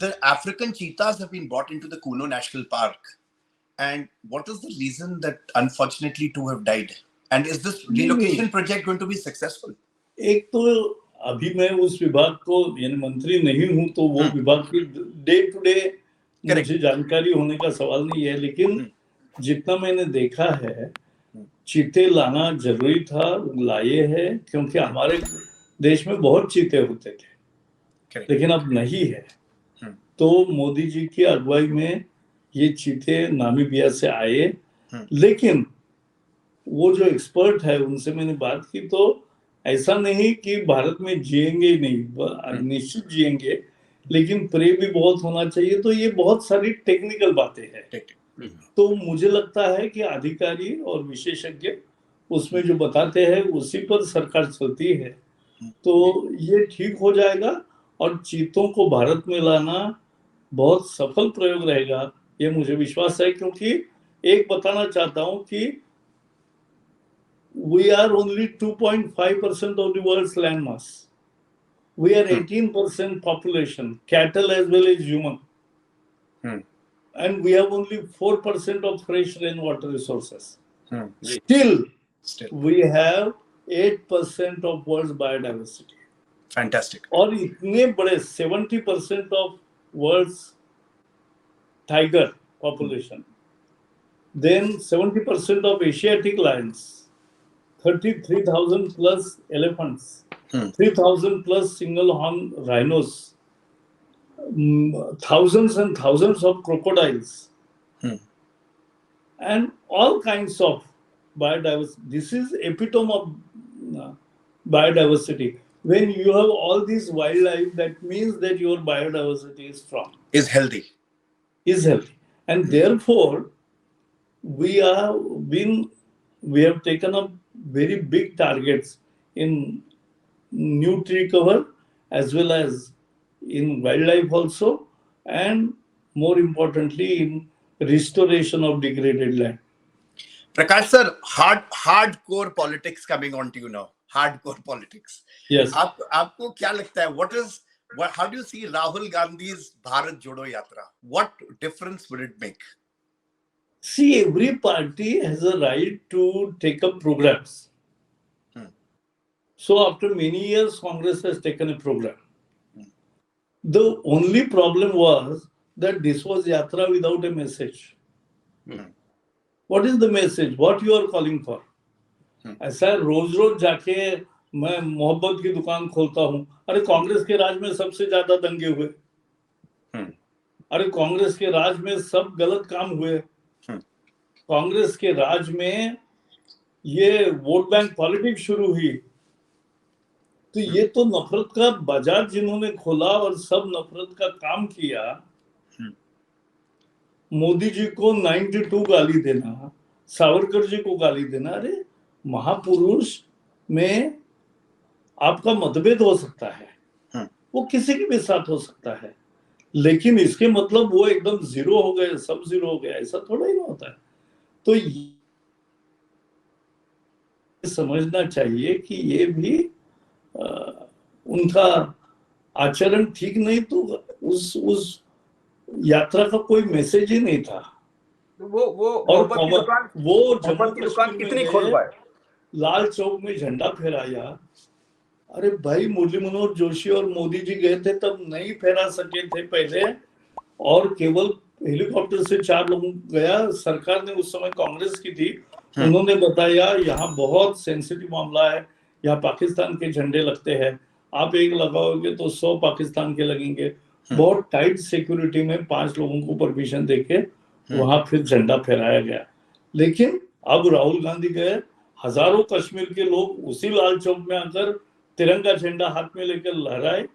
the African cheetahs have been brought into the Kuno National Park. And what is the reason that unfortunately two have died? And is this relocation project going to be successful? एक तो अभी मैं उस विभाग को यानी मंत्री नहीं हूं, तो वो विभाग की डे टू डे मुझे जानकारी होने का सवाल नहीं है, लेकिन जितना मैंने देखा है चीते लाना जरूरी था, लाए हैं, क्योंकि हमारे देश में बहुत चीते होते थे, लेकिन अब नहीं है। तो मोदी जी की अगुवाई में ये चीते नामीबिया से आए, लेकिन वो जो एक्सपर्ट है उनसे मैंने बात की, तो ऐसा नहीं कि भारत में जिएंगे ही नहीं, निश्चित जिएंगे, लेकिन प्रे भी बहुत होना चाहिए। तो ये बहुत सारी टेक्निकल बातें हैं। तो मुझे लगता है कि अधिकारी और विशेषज्ञ उसमें जो बताते हैं उसी पर सरकार चलती है, तो ये ठीक हो जाएगा। और चीतों को भारत में लाना बहुत सफल प्रयोग रहेगा, ये मुझे विश्वास है। क्योंकि एक बताना चाहता हूं कि we are only 2.5% of the world's land mass. We are 18% population, cattle as well as human. And we have only 4% of fresh rainwater resources. Still, we have 8% of world's biodiversity. Fantastic. और इतने बड़े 70% of world's tiger population. Then 70% of Asiatic lions. 33,000 plus elephants, 3,000 plus single horn rhinos, thousands and thousands of crocodiles, and all kinds of biodiversity. This is epitome of biodiversity. When you have all this wildlife, that means that your biodiversity is strong, is healthy, and therefore we have taken up very big targets in new tree cover as well as in wildlife also, and more importantly in restoration of degraded land. Prakash sir, hardcore politics coming on to you now. Hardcore politics. Yes. आपको क्या लगता है? How do you see Rahul Gandhi's Bharat Jodo Yatra? What difference would it make? See, every party has a right to take up programs. So after many years, Congress has taken a program. The only problem was that this was yatra without a message. What is the message? What you are calling for? ऐसा रोज रोज जाके मैं मोहब्बत की दुकान खोलता हूँ। अरे कांग्रेस के राज में सबसे ज्यादा दंगे हुए, अरे कांग्रेस के राज में सब गलत काम हुए, कांग्रेस के राज में ये वोट बैंक पॉलिटिक्स शुरू हुई। तो ये तो नफरत का बाजार जिन्होंने खोला और सब नफरत का काम किया, मोदी जी को 92 गाली देना, सावरकर जी को गाली देना। अरे महापुरुष में आपका मतभेद हो सकता है, वो किसी के भी साथ हो सकता है, लेकिन इसके मतलब वो एकदम जीरो हो गए, सब जीरो हो गया, ऐसा थोड़ा ही ना होता है। तो समझना चाहिए कि ये भी उनका आचरण ठीक नहीं, तो उस यात्रा का कोई मैसेज ही नहीं था। वो जम्मू कश्मीर कितनी खोल पाए, लाल चौक में झंडा फहराया। अरे भाई, मुरली मनोहर जोशी और मोदी जी गए थे तब नहीं फहरा सके थे पहले, और केवल हेलीकॉप्टर से 4 लोग गया। सरकार ने उस समय कांग्रेस की थी, उन्होंने बताया यहाँ बहुत सेंसिटिव मामला है, यहाँ पाकिस्तान के झंडे लगते हैं, आप एक लगाओगे तो 100 पाकिस्तान के लगेंगे। बहुत टाइट सिक्योरिटी में 5 लोगों को परमिशन देके वहां फिर झंडा फहराया गया। लेकिन अब राहुल गांधी गए, हजारों कश्मीर के लोग उसी लाल चौक में आकर तिरंगा झंडा हाथ में लेकर लहराए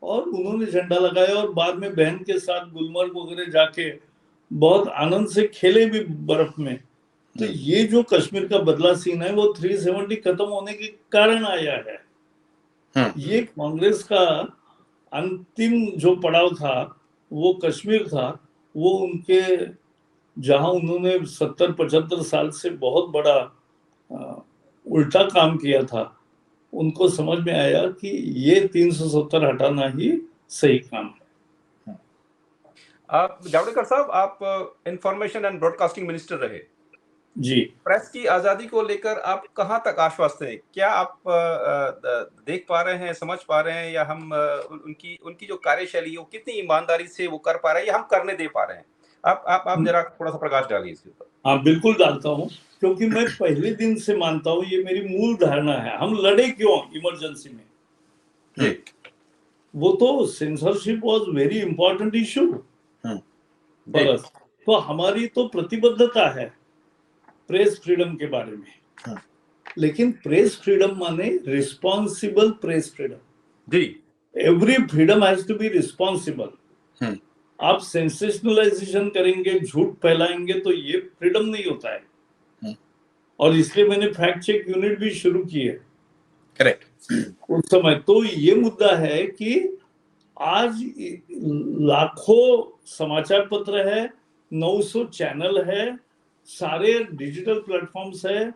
और उन्होंने झंडा लगाया, और बाद में बहन के साथ गुलमर्ग वगैरह जाके बहुत आनंद से खेले भी बर्फ में। तो ये जो कश्मीर का बदला सीन है वो 370 खत्म होने के कारण आया है। ये कांग्रेस का अंतिम जो पड़ाव था वो कश्मीर था, वो उनके जहां उन्होंने 70-75 साल से बहुत बड़ा उल्टा काम किया था, उनको समझ में आया कि ये 370 हटाना ही सही काम है। आप जावड़ेकर साहब, आप इंफॉर्मेशन एंड ब्रॉडकास्टिंग मिनिस्टर रहे जी। प्रेस की आजादी को लेकर आप कहां तक आश्वस्त हैं? क्या आप देख पा रहे हैं, समझ पा रहे हैं, या हम उनकी उनकी जो कार्यशैली है वो कितनी ईमानदारी से वो कर पा रहे हैं या हम करने दे पा रहे हैं? आप जरा थोड़ा सा प्रकाश डालिए इसके ऊपर। हाँ, बिल्कुल डालता हूँ, क्योंकि मैं पहले दिन से मानता हूँ, ये मेरी मूल धारणा है। हम लड़े क्यों इमरजेंसी में? जी। वो तो censorship was very important issue for us. तो हमारी तो प्रतिबद्धता है प्रेस फ्रीडम के बारे में, लेकिन प्रेस फ्रीडम माने रिस्पॉन्सिबल प्रेस फ्रीडम। जी। Every freedom has to be responsible. आप सेंसेशनलाइजेशन करेंगे, झूठ फैलाएंगे, तो ये फ्रीडम नहीं होता है। और इसलिए मैंने फैक्ट चेक यूनिट भी शुरू की है। करेक्ट। उस समय तो ये मुद्दा है कि आज लाखों समाचार पत्र है, 900 चैनल है, सारे डिजिटल प्लेटफॉर्म्स है,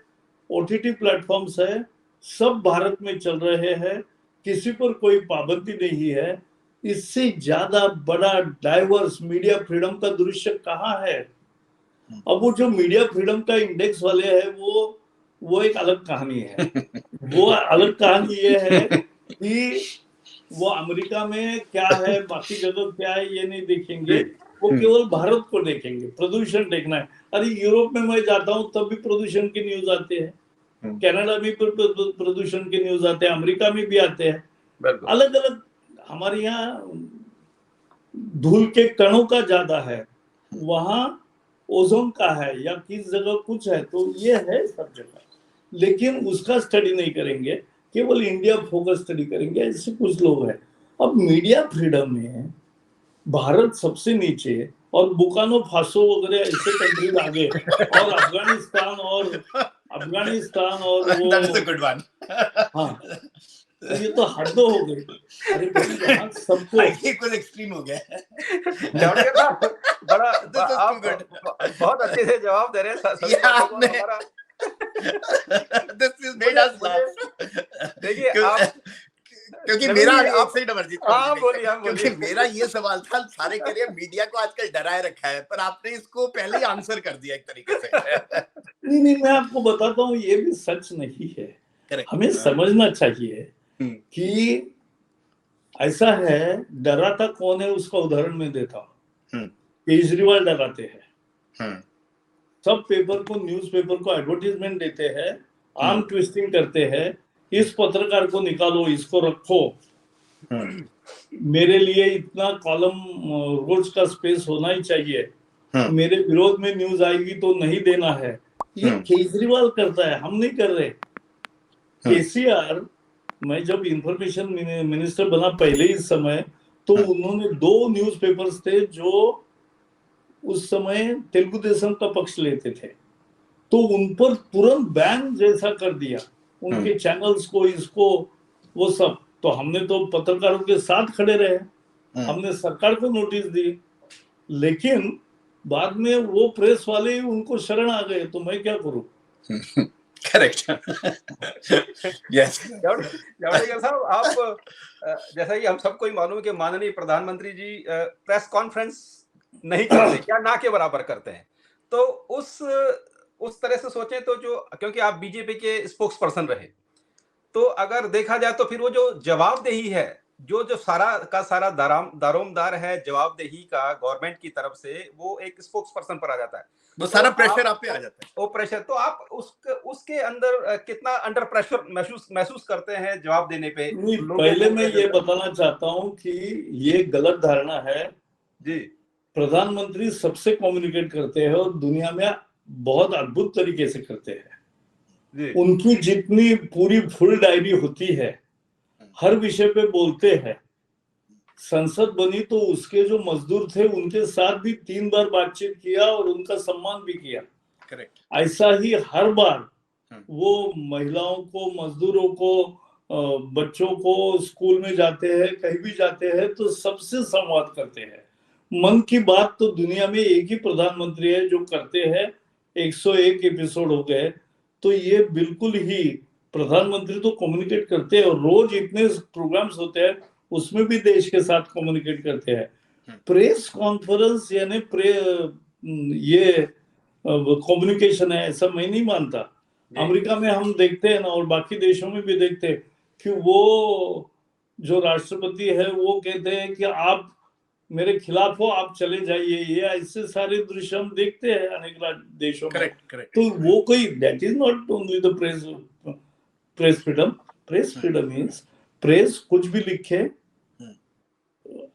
ओटीटी प्लेटफॉर्म्स है, सब भारत में चल रहे हैं, किसी पर कोई पाबंदी नहीं है। इससे ज्यादा बड़ा डाइवर्स मीडिया फ्रीडम का दृश्य कहाँ है? अब वो जो मीडिया फ्रीडम का इंडेक्स वाले है, वो एक अलग कहानी है। वो अलग कहानी ये है कि वो अमेरिका में क्या है, बाकी जगह क्या है, ये नहीं देखेंगे। वो केवल भारत को देखेंगे, प्रदूषण देखना है। अरे यूरोप में मैं जाता हूँ तब भी प्रदूषण की न्यूज आते हैं, कनाडा में प्रदूषण के न्यूज आते हैं, अमेरिका में भी आते हैं। अलग अलग हमारे यहाँ धूल के कणों का ज्यादा है, वहां ओजोन का है, या किस जगह कुछ है। तो ये है सब जगह, लेकिन उसका स्टडी नहीं करेंगे, केवल इंडिया फोकस स्टडी करेंगे, ऐसे कुछ लोग हैं। अब मीडिया फ्रीडम में भारत सबसे नीचे, और बुकानो फासो वगैरह ऐसे कंट्रीज आगे, और अफगानिस्तान और वो हाँ, तो ये तो हद हो गई। अरे भाई, सबको कुछ एक्सट्रीम हो गया। जावड़ेकर साहब, बड़ा आप बहुत अच्छे से जवाब दे रहे हैं। देखिए आप, क्योंकि मेरा आपसे ही बोलिए। मेरा ये सवाल था, सारे कह रहे हैं मीडिया को आजकल डराए रखा है, पर आपने इसको पहले ही आंसर कर दिया एक तरीके से। नहीं, मैं आपको बताता हूँ, ये भी सच नहीं है। हमें समझना चाहिए कि ऐसा है। डराता कौन है उसका उदाहरण मैं देता हूँ। केजरीवाल डराते हैं, सब पेपर को, न्यूज़पेपर को एडवर्टीजमेंट देते हैं, आर्म ट्विस्टिंग करते हैं, इस पत्रकार को निकालो, इसको रखो, मेरे लिए इतना कॉलम रोज का स्पेस होना ही चाहिए, मेरे विरोध में न्यूज आएगी तो नहीं देना है। ये केजरीवाल करता है, हम नहीं कर रहे। केसीआर, मैं जब इंफॉर्मेशन मिनिस्टर बना पहले इस समय, तो उन्होंने 2 न्यूज़पेपर्स थे जो उस समय तेलुगु देशम का पक्ष लेते थे, तो उन पर तुरंत बैन जैसा कर दिया, उनके चैनल्स को, इसको, वो सब। तो हमने तो पत्रकारों के साथ खड़े रहे, हमने सरकार को नोटिस दी, लेकिन बाद में वो प्रेस वाले ही उनको शरण आ गए, तो मैं क्या करूं? करेक्ट। यस जावड़ेकर साहब, आप जैसा कि हम सबको ही मालूम है कि माननीय प्रधानमंत्री जी प्रेस कॉन्फ्रेंस नहीं करते, क्या ना के बराबर करते हैं। तो उस तरह से सोचें तो, जो क्योंकि आप बीजेपी के स्पोक्स पर्सन रहे, तो अगर देखा जाए तो फिर वो जो जवाबदेही है, जो सारा का सारा दारोमदार है जवाबदेही का गवर्नमेंट की तरफ से, वो एक स्पोक्स पर्सन पर आ जाता है। वो सारा प्रेशर आप पे आ जाता है। वो प्रेशर, तो आप उसके अंदर कितना अंडर प्रेशर महसूस करते हैं जवाब देने पे? पहले मैं ये बताना चाहता हूँ कि ये गलत धारणा है जी। प्रधानमंत्री सबसे कम्युनिकेट करते हैं और दुनिया में बहुत अद्भुत तरीके से करते हैं। उनकी जितनी पूरी फुल डायरी होती है, हर विषय पे बोलते हैं। संसद बनी तो उसके जो मजदूर थे उनके साथ भी 3 बार बातचीत किया और उनका सम्मान भी किया। करेक्ट। ऐसा ही हर बार वो महिलाओं को, मजदूरों को, बच्चों को, स्कूल में जाते हैं, कहीं भी जाते हैं तो सबसे संवाद करते हैं। मन की बात तो दुनिया में एक ही प्रधानमंत्री है जो करते हैं, 101 एपिसोड हो गए। तो ये बिल्कुल ही प्रधानमंत्री तो कम्युनिकेट करते हैं, और रोज इतने प्रोग्राम्स होते हैं उसमें भी देश के साथ कम्युनिकेट करते हैं। प्रेस कॉन्फ्रेंस यानी ये कम्युनिकेशन है, ऐसा मैं नहीं मानता। अमेरिका में हम देखते हैं ना, और बाकी देशों में भी देखते हैं कि वो जो राष्ट्रपति है वो कहते हैं कि आप मेरे खिलाफ हो, आप चले जाइए। ये ऐसे सारे दृश्य हम देखते हैं अनेक देशों में। करेक्ट। तो वो कोई, that is not only the press freedom. Press freedom is press कुछ भी लिखे,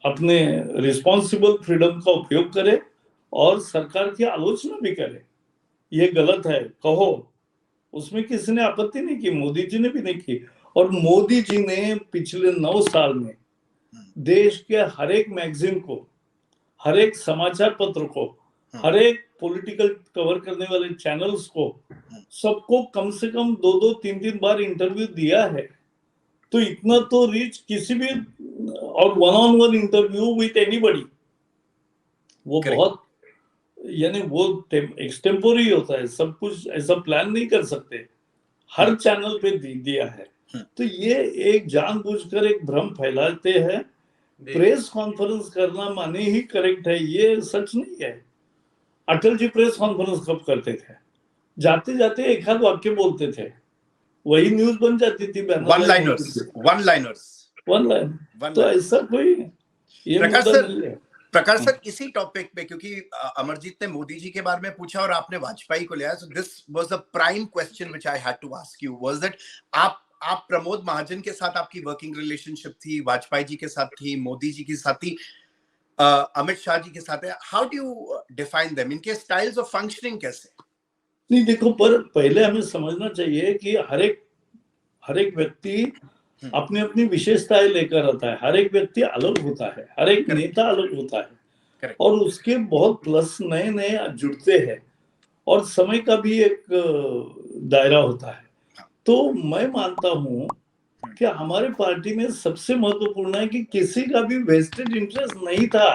अपने रिस्पॉन्सिबल फ्रीडम का उपयोग करे और सरकार की आलोचना भी करे। ये गलत है कहो, उसमें किसी ने आपत्ति नहीं की, मोदी जी ने भी नहीं की। और मोदी जी ने पिछले 9 साल में देश के हर एक मैगजीन को, हर एक समाचार पत्र को, हर एक पॉलिटिकल कवर करने वाले चैनल्स को, सबको कम से कम 2-2, 3-3 बार इंटरव्यू दिया है। तो इतना तो रीच किसी भी, और 1-on-1 इंटरव्यू विथ एनीबॉडी, वो बहुत, यानी वो एक्सटेम्पोरी होता है, सब कुछ ऐसा प्लान नहीं कर सकते। हर चैनल पे दिया है। तो ये एक जानबूझकर एक भ्रम फैलाते हैं। प्रेस कॉन्फ्रेंस करना माने ही करेक्ट है, ये सच नहीं है। अटल जी प्रेस कॉन्फ्रेंस कब करते थे? जाते जाते एक आध वाक्य बोलते थे, वही न्यूज बन जाती थी। One line. तो ऐसा कोई ये मुद्दा नहीं है। प्रकाश सर, इसी टॉपिक पे, क्योंकि अमरजीत ने मोदी जी के बारे में पूछा और आपने वाजपेयी को लिया, so this was the prime question which I had to ask you, was that आप प्रमोद महाजन के साथ आपकी वर्किंग रिलेशनशिप थी, वाजपेयी जी के साथ थी, मोदी जी के साथ थी, अमित शाह जी के साथ है। How do you define them, इनके स्टाइल्स ऑफ फंक्शनिंग कैसे? नहीं देखो, पर पहले हमें समझना चाहिए कि हर एक व्यक्ति अपनी अपनी विशेषताएं लेकर आता है। हर एक व्यक्ति अलग होता है, हर एक नेता अलग होता है, और उसके बहुत प्लस नए नए जुड़ते हैं, और समय का भी एक दायरा होता है। तो मैं मानता हूं कि हमारे पार्टी में सबसे महत्वपूर्ण है कि किसी का भी वेस्टेड इंटरेस्ट नहीं था।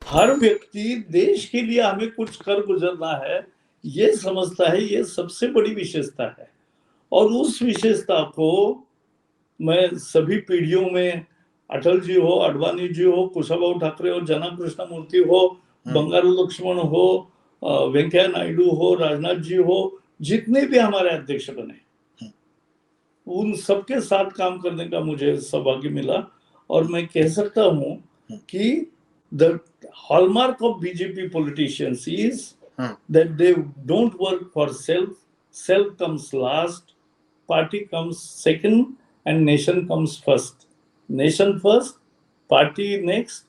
हर व्यक्ति देश के लिए हमें कुछ कर गुजरना है, ये समझता है। ये सबसे बड़ी विशेषता है, और उस विशेषता को मैं सभी पीढ़ियों में, अटल जी हो, अडवाणी जी हो, कुशाभाऊ ठाकरे हो, जना कृष्णमूर्ति हो, बंगारू लक्ष्मण हो, वेंकैया नायडू हो, राजनाथ जी हो, जितने भी हमारे अध्यक्ष बने, उन सबके साथ काम करने का मुझे सौभाग्य मिला। और मैं कह सकता हूं कि the hallmark of BJP politicians is that they don't work for self comes last, party comes second, and nation comes first. Nation first, party next,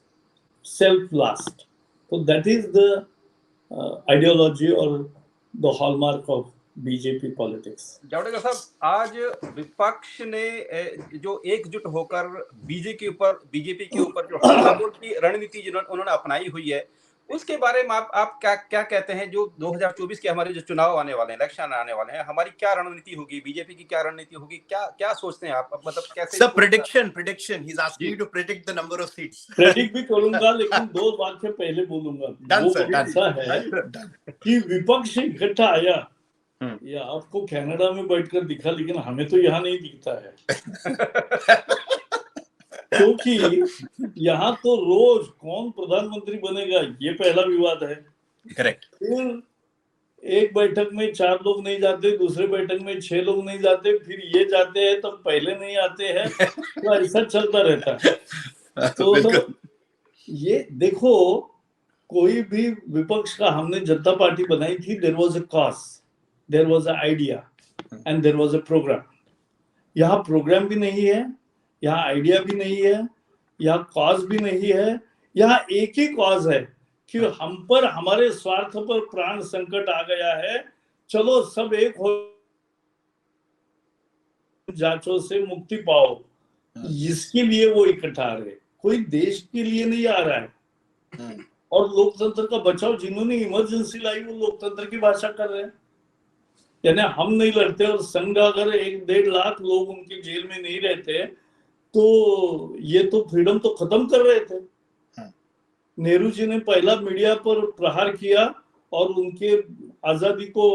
self last. So that is the ideology or the hallmark of BJP politics. Javadekar साहब, आज विपक्ष ने जो एकजुट होकर BJP के ऊपर जो हमलावर की रणनीति जिन्होंने उन्होंने अपनाई हुई है, उसके बारे में आप क्या कहते हैं? जो 2024 के हमारे जो चुनाव आने वाले हैं, इलेक्शन आने वाले हैं, हमारी क्या रणनीति होगी, बीजेपी की क्या रणनीति होगी, क्या सोचते हैं आप? मतलब कैसे? Sir, prediction he is asking you to predict the number of seats. Predict भी करूंगा, लेकिन 2 वाक्य पहले बोलूंगा। वो ऐसा है कि विपक्ष इकट्ठा आया, या आपको कनाडा में बैठकर दिखा, लेकिन हमें तो यहाँ नहीं दिखता है। क्योंकि यहाँ तो रोज कौन प्रधानमंत्री बनेगा ये पहला विवाद है। करेक्ट। फिर एक बैठक में 4 लोग नहीं जाते, दूसरे बैठक में 6 लोग नहीं जाते, फिर ये जाते हैं तब पहले नहीं आते हैं, तो ऐसा चलता रहता है। तो ये देखो, कोई भी विपक्ष का, हमने जनता पार्टी बनाई थी, there was a cause, there was a idea and there was a programme. यहाँ प्रोग्राम भी नहीं है, यहाँ आइडिया भी नहीं है, यहाँ कॉज भी नहीं है। यहाँ एक ही कॉज है कि हम पर, हमारे स्वार्थ पर प्राण संकट आ गया है, चलो सब एक हो, जांचों से मुक्ति पाओ। इसके लिए वो इकट्ठा आ रहे, कोई देश के लिए नहीं आ रहा है। और लोकतंत्र का बचाव, जिन्होंने इमरजेंसी लाई, वो लोकतंत्र की भाषा कर रहे हैं। यानी हम नहीं लड़ते, और संघ अगर 1-1.5 लाख लोग उनकी जेल में नहीं रहते, तो ये तो फ्रीडम तो खत्म कर रहे थे। नेहरू जी ने पहला मीडिया पर प्रहार किया और उनके आजादी को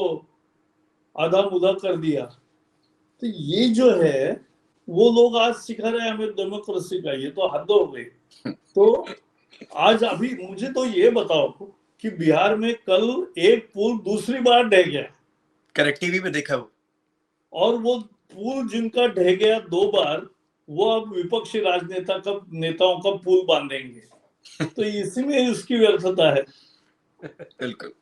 आधा मुदा कर दिया। तो ये जो है, वो लोग आज सिखा रहे हैं हमें डेमोक्रेसी का, ये तो हद हो गई। तो आज अभी मुझे तो ये बताओ कि बिहार में कल एक पुल दूसरी बार ढह गया, करेक्ट, टीवी पे देखा वो। और वो पुल जिनका ढह गया 2 बार, वो अब विपक्षी राजनेता का नेताओं का पुल बांधेंगे। तो इसी में इसकी व्यर्थता है। बिल्कुल।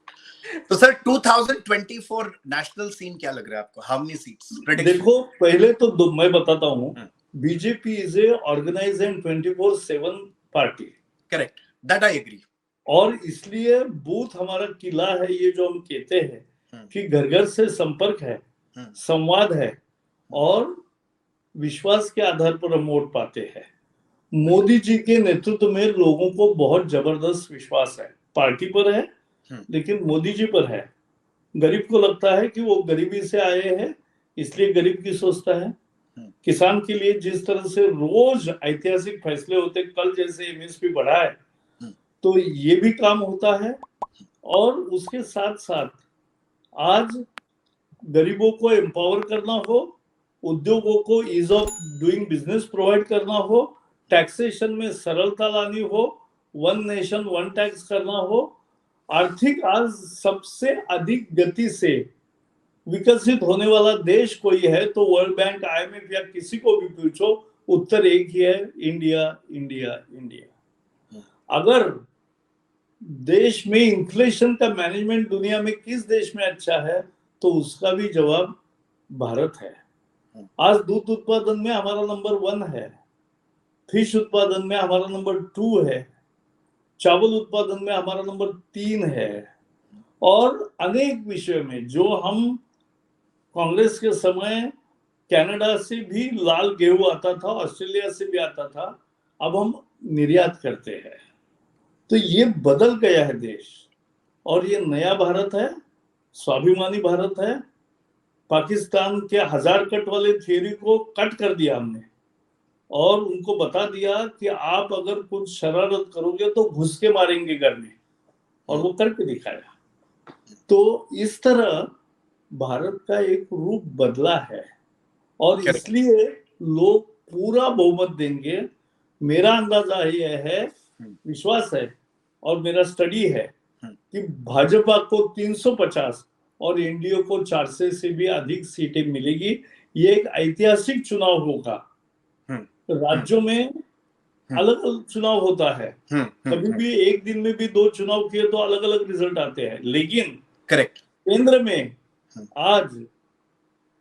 तो सर 2024 नेशनल सीन क्या लग रहा है आपको? How many seats prediction? देखो, पहले तो मैं बताता हूँ, BJP is a organised and 24/7 party. Correct, that I agree. और इसलिए बूथ हमारा किला है, ये जो हम कहते हैं कि घर घर से संपर्क है, संवाद है, और विश्वास के आधार पर हम वोट पाते हैं। मोदी जी के नेतृत्व में लोगों को बहुत जबरदस्त विश्वास है, पार्टी पर है लेकिन मोदी जी पर है। गरीब को लगता है कि वो गरीबी से आए हैं, इसलिए गरीब की सोचता है। किसान के लिए जिस तरह से रोज ऐतिहासिक फैसले होते, कल जैसे एमएसपी बढ़ा है, तो ये भी काम होता है। और उसके साथ साथ आज गरीबों को एम्पावर करना हो, उद्योगों को ease of doing business provide करना हो, टैक्सेशन में सरलता लानी हो, वन नेशन वन टैक्स करना हो, आर्थिक आज सबसे अधिक गति से विकसित होने वाला देश कोई है तो वर्ल्ड बैंक, आईएमएफ या किसी को भी पूछो, उत्तर एक ही है, इंडिया इंडिया इंडिया। अगर देश में इन्फ्लेशन का मैनेजमेंट दुनिया में किस देश में अच्छा है, तो उसका भी जवाब भारत है। आज दूध उत्पादन में हमारा नंबर 1 है, फिश उत्पादन में हमारा नंबर 2 है, चावल उत्पादन में हमारा नंबर 3 है, और अनेक विषयों में जो हम कांग्रेस के समय कनाडा से भी लाल गेहूं आता था, ऑस्ट्रेलिया से भी आता था, अब हम निर्यात करते हैं। तो ये बदल गया है देश, और ये नया भारत है, स्वाभिमानी भारत है। पाकिस्तान के 1000 कट वाले थियरी को कट कर दिया हमने, और उनको बता दिया कि आप अगर कुछ शरारत करोगे तो घुस के मारेंगे घर में, और वो करके दिखाया। तो इस तरह भारत का एक रूप बदला है, और इसलिए लोग पूरा बहुमत देंगे। मेरा अंदाजा यह है, विश्वास है, और मेरा स्टडी है कि भाजपा को 350 और एनडीए को 400 से भी अधिक सीटें मिलेगी। ये एक ऐतिहासिक चुनाव होगा। राज्यों में अलग अलग चुनाव होता है, कभी भी एक दिन में भी 2 चुनाव किए तो अलग अलग रिजल्ट आते हैं, लेकिन करेक्ट, केंद्र में आज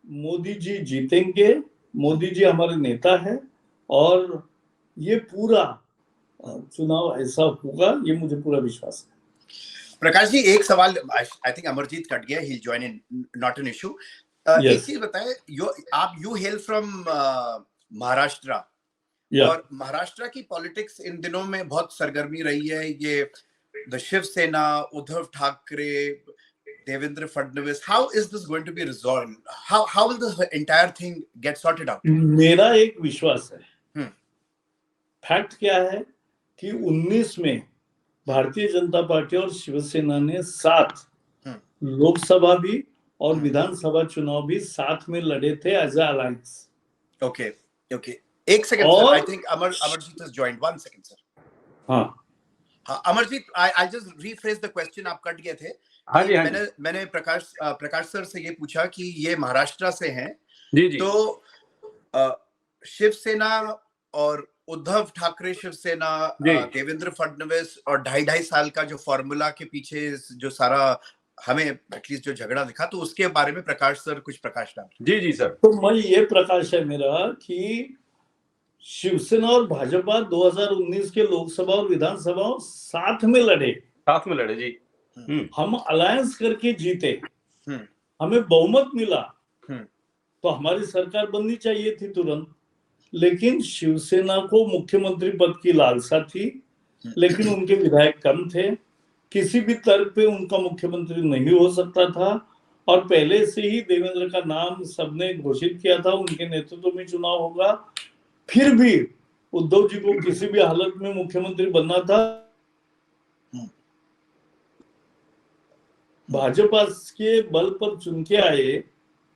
मोदी जी जीतेंगे। मोदी जी हमारे नेता है, और ये पूरा चुनाव ऐसा होगा, ये मुझे पूरा विश्वास है। प्रकाश जी, एक सवाल, आई थिंक अमरजीत कट गया, he join in, not an issue. एक चीज बताएं, यू हेल फ्रॉम महाराष्ट्र, और महाराष्ट्र की पॉलिटिक्स इन दिनों में बहुत सरगर्मी रही है। ये the Shiv Sena, Uddhav Thackeray, Devendra Fadnavis, how is this going to be resolved? How will the entire thing get sorted out? मेरा एक विश्वास है। फैक्ट क्या है कि 19 में भारतीय जनता पार्टी और शिवसेना ने 7 लोकसभा भी और विधानसभा चुनाव भी साथ में लड़े थे एज अ अलायंस। ओके, एक second sir, I think Amarjeet has joined, 1 second sir. हाँ Amarjeet, I just rephrase the question, आप कट गए थे। हाँ जी, मैंने प्रकाश सर से ये पूछा कि ये महाराष्ट्र से हैं जी, तो शिवसेना और उद्धव ठाकरे शिवसेना, देवेंद्र फडणवीस, और 2.5 साल का जो फॉर्मूला के पीछे जो सारा हमें एटलीस्ट जो झगड़ा दिखा, तो उसके बारे में प्रकाश सर कुछ प्रकाश डाल। जी सर। तो मैं ये प्रकाश है मेरा कि शिवसेना और भाजपा 2019 के लोकसभा और विधानसभा साथ में लड़े जी। हम अलायंस करके जीते, हमें बहुमत मिला, तो हमारी सरकार बननी चाहिए थी तुरंत। लेकिन शिवसेना को मुख्यमंत्री पद की लालसा थी, लेकिन उनके विधायक कम थे, किसी भी तर्क पे उनका मुख्यमंत्री नहीं हो सकता था, और पहले से ही देवेंद्र का नाम सबने घोषित किया था, उनके नेतृत्व में चुनाव होगा। फिर भी उद्धव जी को किसी भी हालत में मुख्यमंत्री बनना था। भाजपा के बल पर चुन के आए,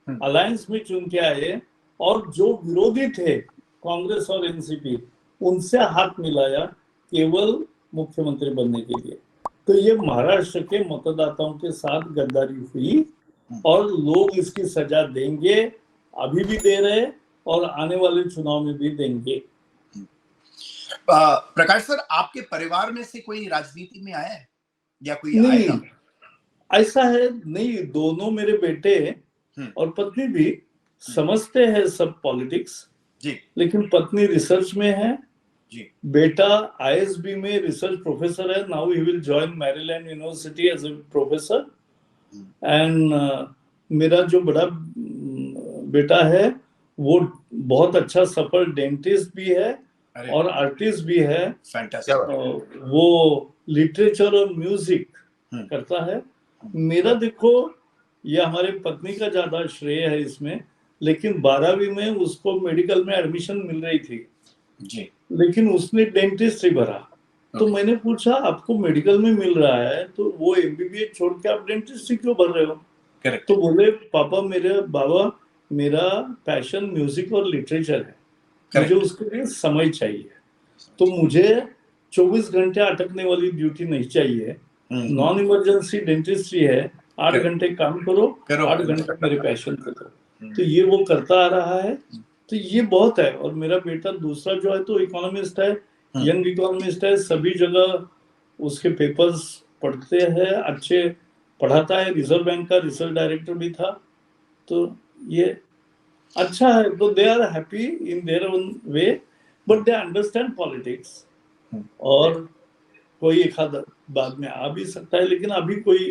अलायंस में चुन के आए, और जो विरोधी थे कांग्रेस और एनसीपी, उनसे हाथ मिलाया। केवल मुख्यमंत्री बनने के लिए। तो ये महाराष्ट्र के मतदाताओं के साथ गद्दारी हुई और लोग इसकी सजा देंगे, अभी भी दे रहे और आने वाले चुनाव में भी देंगे। प्रकाश सर, आपके परिवार में से कोई राजनीति में आया है या कोई नहीं, आएगा? ऐसा है नहीं, दोनों मेरे बेटे और पत्नी भी समझते हैं सब पॉलिटिक्स जी लेकिन पत्नी रिसर्च में है जी। बेटा आईएसबी में रिसर्च प्रोफेसर है, now he will join Maryland University as a professor. And मेरा जो बड़ा बेटा है वो बहुत अच्छा सफल डेंटिस्ट भी है और आर्टिस्ट भी है। फैंटास्टिक। वो लिटरेचर और म्यूजिक करता है। मेरा देखो, ये हमारे पत्नी का ज्यादा श्रेय है इसमें, लेकिन 12वीं में उसको मेडिकल में एडमिशन मिल रही थी जी, लेकिन उसने डेंटिस्ट्री भरा। तो मैंने पूछा आपको मेडिकल में मिल रहा है तो वो एमबीबीएस छोड़ के आप डेंटिस्ट्री क्यों भर रहे हो? करेक्ट। तो बोले पापा बाबा मेरा पैशन म्यूजिक और लिटरेचर है, मुझे उसके लिए समय चाहिए, तो मुझे 24 घंटे अटकने वाली ड्यूटी नहीं चाहिए। नॉन इमरजेंसी डेंटिस्ट्री है, 8 घंटे काम करो 8 घंटे मेरे पैशन को करो। तो ये वो करता आ रहा है, तो ये बहुत है। और मेरा बेटा दूसरा जो है तो इकोनॉमिस्ट है, यंग इकोनॉमिस्ट है, सभी जगह उसके पेपर्स पढ़ते हैं, अच्छे पढ़ाता है, रिजर्व बैंक का रिसर्च डायरेक्टर भी था। तो ये अच्छा है, तो they are happy in their own way but they understand politics. और कोई एक आध बाद में आ भी सकता है लेकिन अभी कोई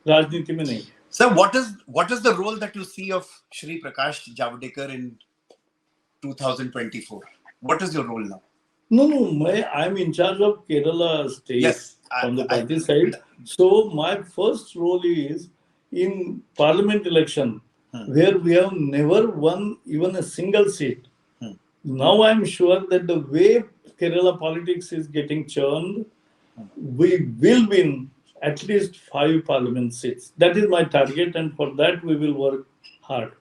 राजनीति में नहीं है। Sir, what is the role that you see of Shri Prakash Javadekar in 2024? What is your role now? No, I am in charge of Kerala state. Yes, on the party side. So my first role is in parliament election where we have never won even a single seat. Now I am sure that the way Kerala politics is getting churned, we will win at least 5 parliament seats. That is my target and for that we will work hard.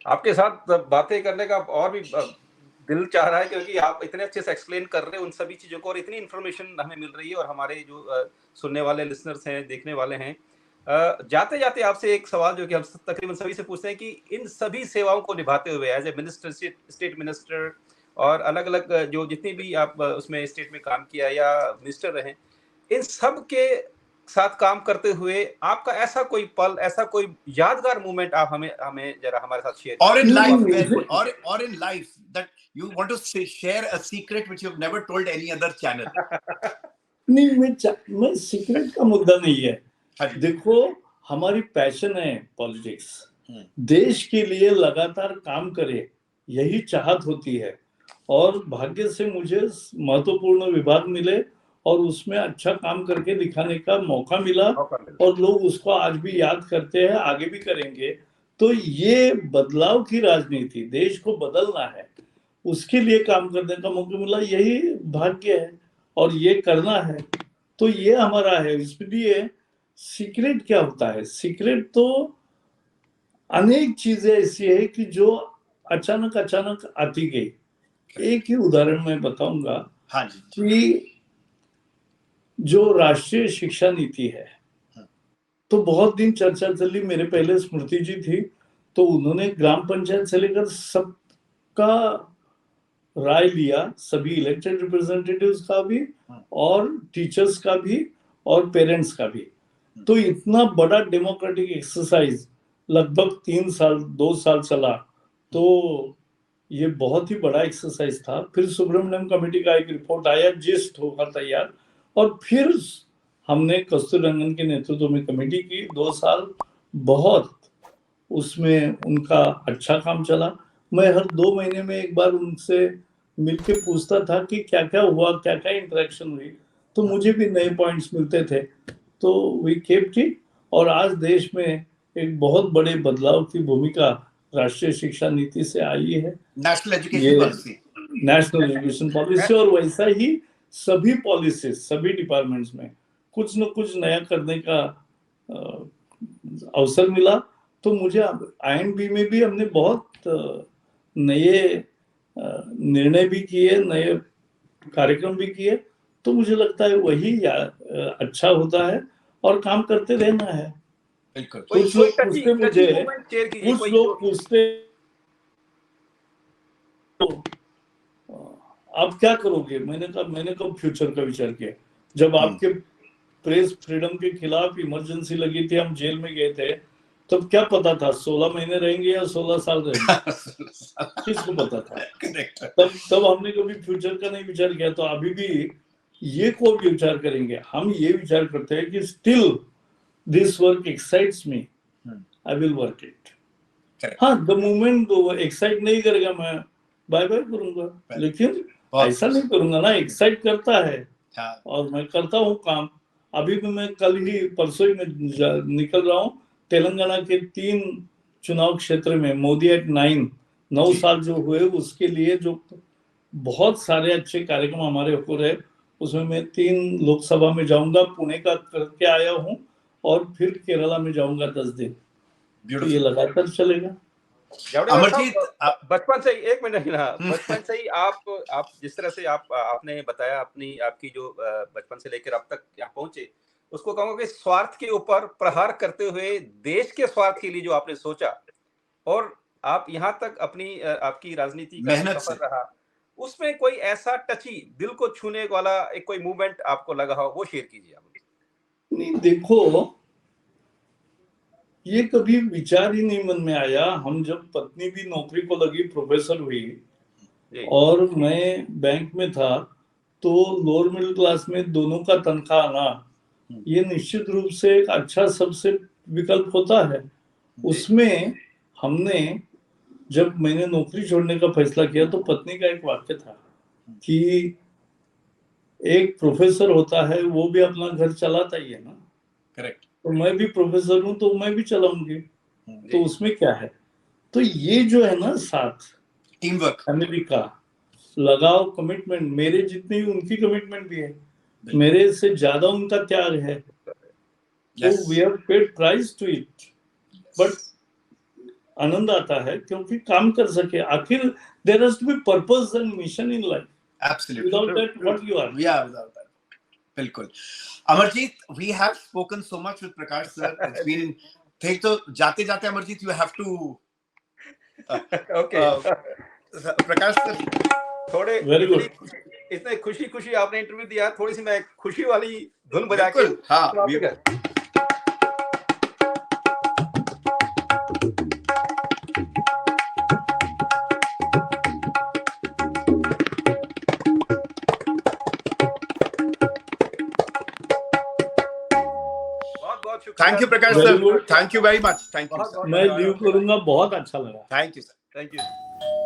आपके साथ बातें करने का और भी दिल चाह रहा है क्योंकि आप इतने अच्छे से एक्सप्लेन कर रहे हैं उन सभी चीजों को और इतनी इन्फॉर्मेशन हमें मिल रही है और हमारे जो सुनने वाले लिसनर्स हैं, देखने वाले हैं। जाते जाते आपसे एक सवाल जो कि हम तकरीबन सभी से पूछते हैं कि इन सभी सेवाओं को निभाते हुए as a minister, state minister और अलग अलग जो जितनी भी आप उसमें स्टेट में काम किया या मिनिस्टर रहे, इन सब के साथ काम करते हुए आपका ऐसा कोई पल, ऐसा कोई यादगार मोमेंट आप हमें जरा हमारे साथ share or in life or in life that you want to share a secret which you've never told any other channel? नहीं, मैं सीक्रेट का मुद्दा नहीं है। देखो, हमारी पैशन है पॉलिटिक्स, देश के लिए लगातार काम करे यही चाहत होती है और भाग्य से मुझे महत्वपूर्ण विभाग मिले और उसमें अच्छा काम करके दिखाने का मौका मिला और लोग उसको आज भी याद करते हैं, आगे भी करेंगे। तो ये बदलाव की राजनीति, देश को बदलना है, उसके लिए काम करने का मौका मिला, यही भाग्य है और ये करना है, तो ये हमारा है। इसलिए सीक्रेट क्या होता है? सीक्रेट तो अनेक चीजें ऐसी है कि जो अचानक आती गई। एक ही उदाहरण मैं बताऊंगा कि जो राष्ट्रीय शिक्षा नीति है, तो बहुत दिन चर्चा चली, मेरे पहले स्मृति जी थी, तो उन्होंने ग्राम पंचायत से लेकर सबका राय लिया, सभी इलेक्टेड रिप्रेजेंटेटिव्स का भी और टीचर्स का भी और पेरेंट्स का भी। तो इतना बड़ा डेमोक्रेटिक एक्सरसाइज लगभग 2 साल चला, तो ये बहुत ही बड़ा एक्सरसाइज था। फिर सुब्रमण्यम कमेटी का एक रिपोर्ट आया, जिस्ट होगा तैयार, और फिर हमने कस्तूररंगन के नेतृत्व में कमेटी की 2 साल, बहुत उसमें उनका अच्छा काम चला। मैं हर 2 महीने में एक बार उनसे मिलके पूछता था कि क्या क्या हुआ, क्या क्या इंटरेक्शन हुई, तो मुझे भी नए पॉइंट्स मिलते थे, तो वी केप्ट इट। और आज देश में एक बहुत बड़े बदलाव की भूमिका राष्ट्रीय शिक्षा नीति से आई है, national education policy, national education policy. और वैसा ही सभी पॉलिसीज, सभी डिपार्टमेंट्स में कुछ न कुछ नया करने का अवसर मिला। तो मुझे आईएनबी में भी हमने बहुत नए निर्णय भी किए, नए कार्यक्रम भी किए, तो मुझे लगता है वही अच्छा होता है और काम करते रहना है। बिल्कुल। कुछ लोग पूछते मुझे, कुछ लोग पूछते आप क्या करोगे, मैंने कहा मैंने कब फ्यूचर का विचार किया। जब आपके प्रेस फ्रीडम के खिलाफ इमरजेंसी लगी थी, हम जेल में गए थे, तब क्या पता था 16 महीने रहेंगे या 16 साल रहेंगे, किसको पता था। तब हमने कभी फ्यूचर का नहीं विचार किया। तो अभी भी ये को विचार करेंगे, हम ये विचार करते हैं कि still this work excites me, I will work it. हाँ, द मोमेंट वो एक्साइट नहीं करेगा मैं बाय बाय करूंगा, लेकिन ऐसा नहीं करूंगा ना, एक्साइट करता है और मैं करता हूँ काम। अभी भी मैं कल ही परसों ही में निकल रहा हूँ तेलंगाना के 3 चुनाव क्षेत्र में, मोदी एट 9 साल जो हुए उसके लिए जो बहुत सारे अच्छे कार्यक्रम हमारे हो रहे, उसमें मैं 3 लोकसभा में जाऊंगा, पुणे का करके आया हूँ और फिर केरला में जाऊंगा 10 दिन। तो ये लगातार चलेगा। अमरजीत, बचपन से ही, एक मिनट ना, बचपन से ही आप जिस तरह से आपने बताया आपकी जो बचपन से लेकर अब तक यहाँ पहुंचे, उसको कहूंगा कि स्वार्थ के ऊपर प्रहार करते हुए देश के स्वार्थ के लिए जो आपने सोचा और आप यहाँ तक आपकी राजनीति का सफर रहा, उसमें कोई ऐसा टची दिल को छूने वाला एक कोई मूवमेंट आपको लगा हो, वो शेयर कीजिए आप। नहीं, देखो ये कभी विचार ही नहीं मन में आया। हम जब पत्नी भी नौकरी को लगी, प्रोफेसर हुई और मैं बैंक में था, तो लोअर मिडिल क्लास में दोनों का तनख्वाह आना ये निश्चित रूप से एक अच्छा सबसे विकल्प होता है। उसमें हमने जब मैंने नौकरी छोड़ने का फैसला किया तो पत्नी का एक वाक्य था कि एक प्रोफेसर होता है वो भी अपना घर चलाता ही है ना। करेक्ट। तो मैं भी प्रोफेसर हूं तो मैं भी चलाऊंगी, तो उसमें क्या है। तो ये जो है ना साथ, टीम वर्क, अमेरिका, लगाव, कमिटमेंट, मेरे जितनी उनकी कमिटमेंट भी है, मेरे से ज्यादा उनका त्याग है। तो we have paid price to it, but आनंद आता है क्योंकि काम कर सके। आखिर there has to be purpose and mission in life. Absolutely, without that what you are. या विदाउट दैट, बिल्कुल। Amarjeet, we have spoken so much with Prakash sir, it's been think. तो जाते जाते Amarjeet, you have to okay Prakash sir, थोड़े इतने खुशी खुशी आपने इंटरव्यू दिया, थोड़ी सी मैं खुशी वाली धुन बजा के thank you Prakash sir, thank you very much, thank you. मैं लीव करूंगा, बहुत अच्छा लगा। Thank you sir, thank you.